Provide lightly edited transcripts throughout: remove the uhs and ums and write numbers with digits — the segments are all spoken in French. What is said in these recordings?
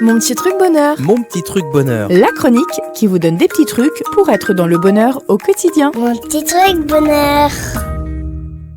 Mon petit truc bonheur. Mon petit truc bonheur. La chronique qui vous donne des petits trucs pour être dans le bonheur au quotidien. Mon petit truc bonheur.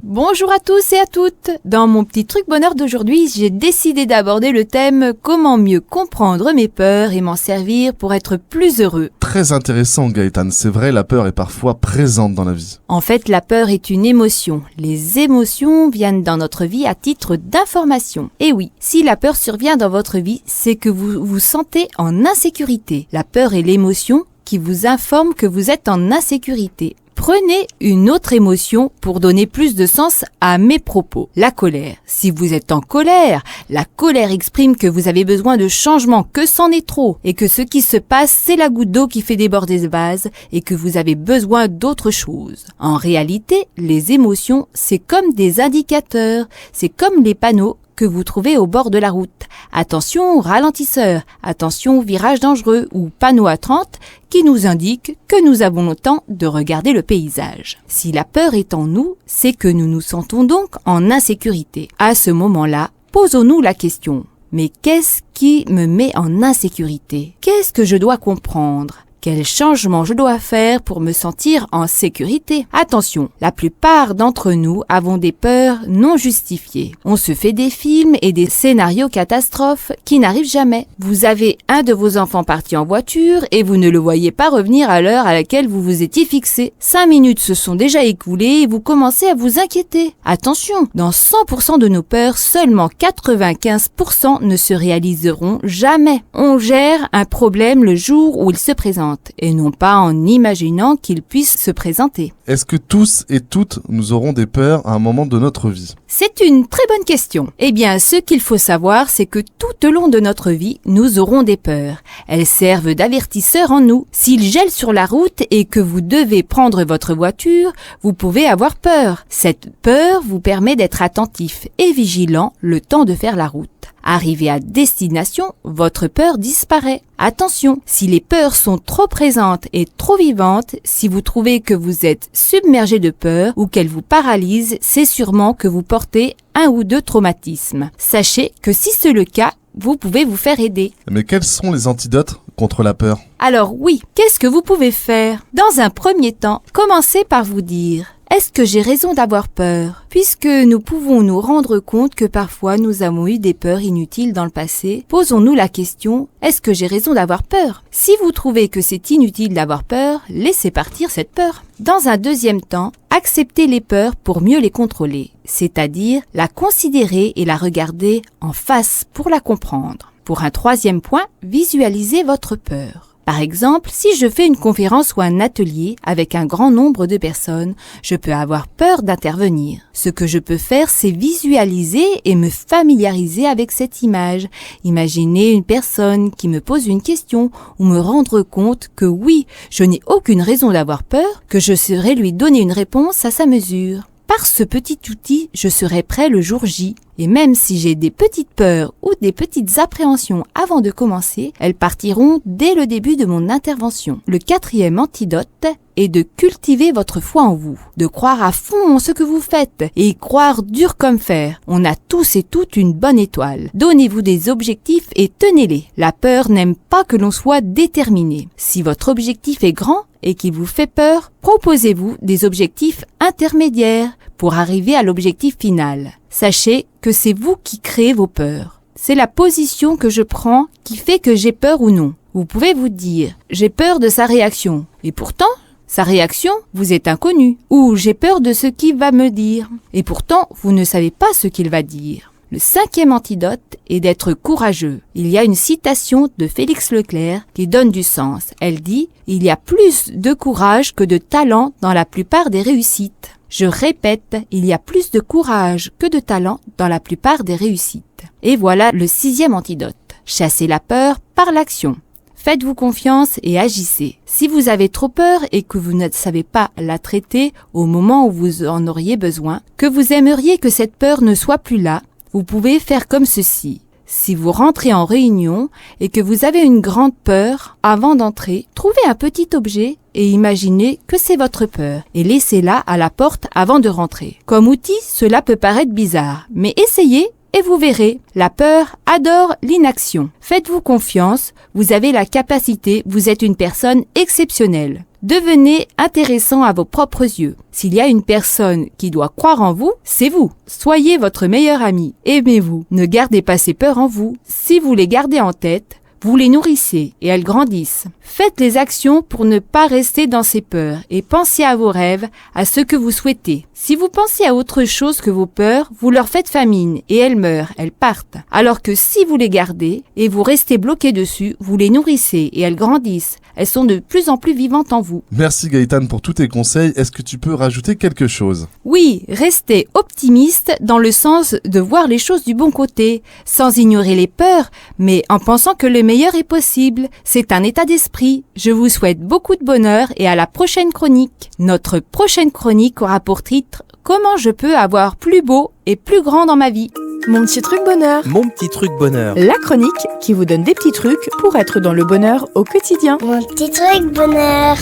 Bonjour à tous et à toutes. Dans mon petit truc bonheur d'aujourd'hui, j'ai décidé d'aborder le thème comment mieux comprendre mes peurs et m'en servir pour être plus heureux. Très intéressant, Gaëtan. C'est vrai, la peur est parfois présente dans la vie. En fait, la peur est une émotion. Les émotions viennent dans notre vie à titre d'information. Et oui, si la peur survient dans votre vie, c'est que vous vous sentez en insécurité. La peur est l'émotion qui vous informe que vous êtes en insécurité. Prenez une autre émotion pour donner plus de sens à mes propos. La colère. Si vous êtes en colère, la colère exprime que vous avez besoin de changement, que c'en est trop, et que ce qui se passe, c'est la goutte d'eau qui fait déborder le vase, et que vous avez besoin d'autre chose. En réalité, les émotions, c'est comme des indicateurs, c'est comme les panneaux que vous trouvez au bord de la route. Attention ralentisseur, attention virage dangereux ou panneau à 30 qui nous indique que nous avons le temps de regarder le paysage. Si la peur est en nous, c'est que nous nous sentons donc en insécurité. À ce moment-là, posons-nous la question. Mais qu'est-ce qui me met en insécurité? Qu'est-ce que je dois comprendre? Quel changement je dois faire pour me sentir en sécurité? Attention, la plupart d'entre nous avons des peurs non justifiées. On se fait des films et des scénarios catastrophes qui n'arrivent jamais. Vous avez un de vos enfants parti en voiture et vous ne le voyez pas revenir à l'heure à laquelle vous vous étiez fixé. 5 minutes se sont déjà écoulées et vous commencez à vous inquiéter. Attention, dans 100% de nos peurs, seulement 95% ne se réaliseront jamais. On gère un problème le jour où il se présente, et non pas en imaginant qu'il puisse se présenter. Est-ce que tous et toutes nous aurons des peurs à un moment de notre vie? C'est une très bonne question. Eh bien, ce qu'il faut savoir, c'est que tout au long de notre vie, nous aurons des peurs. Elles servent d'avertisseurs en nous. S'il gèle sur la route et que vous devez prendre votre voiture, vous pouvez avoir peur. Cette peur vous permet d'être attentif et vigilant le temps de faire la route. Arrivé à destination, votre peur disparaît. Attention, si les peurs sont trop présentes et trop vivantes, si vous trouvez que vous êtes submergé de peur ou qu'elles vous paralysent, c'est sûrement que vous portez 1 ou 2 traumatismes. Sachez que si c'est le cas, vous pouvez vous faire aider. Mais quels sont les antidotes contre la peur? Alors oui, qu'est-ce que vous pouvez faire? Dans un premier temps, commencez par vous dire: est-ce que j'ai raison d'avoir peur? Puisque nous pouvons nous rendre compte que parfois nous avons eu des peurs inutiles dans le passé, posons-nous la question: est-ce que j'ai raison d'avoir peur? Si vous trouvez que c'est inutile d'avoir peur, laissez partir cette peur. Dans un deuxième temps, acceptez les peurs pour mieux les contrôler, c'est-à-dire la considérer et la regarder en face pour la comprendre. Pour un troisième point, visualisez votre peur. Par exemple, si je fais une conférence ou un atelier avec un grand nombre de personnes, je peux avoir peur d'intervenir. Ce que je peux faire, c'est visualiser et me familiariser avec cette image. Imaginer une personne qui me pose une question ou me rendre compte que oui, je n'ai aucune raison d'avoir peur, que je saurais lui donner une réponse à sa mesure. Par ce petit outil, je serai prêt le jour J. Et même si j'ai des petites peurs ou des petites appréhensions avant de commencer, elles partiront dès le début de mon intervention. Le 4e antidote est de cultiver votre foi en vous, de croire à fond en ce que vous faites et croire dur comme fer. On a tous et toutes une bonne étoile. Donnez-vous des objectifs et tenez-les. La peur n'aime pas que l'on soit déterminé. Si votre objectif est grand et qu'il vous fait peur, proposez-vous des objectifs intermédiaires pour arriver à l'objectif final. Sachez que c'est vous qui créez vos peurs. C'est la position que je prends qui fait que j'ai peur ou non. Vous pouvez vous dire: j'ai peur de sa réaction. Et pourtant, sa réaction vous est inconnue. Ou j'ai peur de ce qu'il va me dire. Et pourtant, vous ne savez pas ce qu'il va dire. Le 5e antidote est d'être courageux. Il y a une citation de Félix Leclerc qui donne du sens. Elle dit: il y a plus de courage que de talent dans la plupart des réussites. Je répète, il y a plus de courage que de talent dans la plupart des réussites. Et voilà le 6e antidote. Chassez la peur par l'action. Faites-vous confiance et agissez. Si vous avez trop peur et que vous ne savez pas la traiter au moment où vous en auriez besoin, que vous aimeriez que cette peur ne soit plus là, vous pouvez faire comme ceci. Si vous rentrez en réunion et que vous avez une grande peur, avant d'entrer, trouvez un petit objet et imaginez que c'est votre peur et laissez-la à la porte avant de rentrer. Comme outil, cela peut paraître bizarre, mais essayez et vous verrez, la peur adore l'inaction. Faites-vous confiance, vous avez la capacité, vous êtes une personne exceptionnelle. Devenez intéressant à vos propres yeux. S'il y a une personne qui doit croire en vous, c'est vous. Soyez votre meilleur ami. Aimez-vous. Ne gardez pas ces peurs en vous. Si vous les gardez en tête, vous les nourrissez et elles grandissent. Faites les actions pour ne pas rester dans ces peurs et pensez à vos rêves, à ce que vous souhaitez. Si vous pensez à autre chose que vos peurs, vous leur faites famine et elles meurent, elles partent. Alors que si vous les gardez et vous restez bloqué dessus, vous les nourrissez et elles grandissent. Elles sont de plus en plus vivantes en vous. Merci Gaëtane pour tous tes conseils. Est-ce que tu peux rajouter quelque chose? Oui, restez optimiste dans le sens de voir les choses du bon côté, sans ignorer les peurs, mais en pensant que le meilleur est possible. C'est un état d'esprit. Je vous souhaite beaucoup de bonheur et à la prochaine chronique. Notre prochaine chronique aura pour titre « Comment je peux avoir plus beau et plus grand dans ma vie ?» Mon petit truc bonheur. Mon petit truc bonheur. La chronique qui vous donne des petits trucs pour être dans le bonheur au quotidien. Mon petit truc bonheur.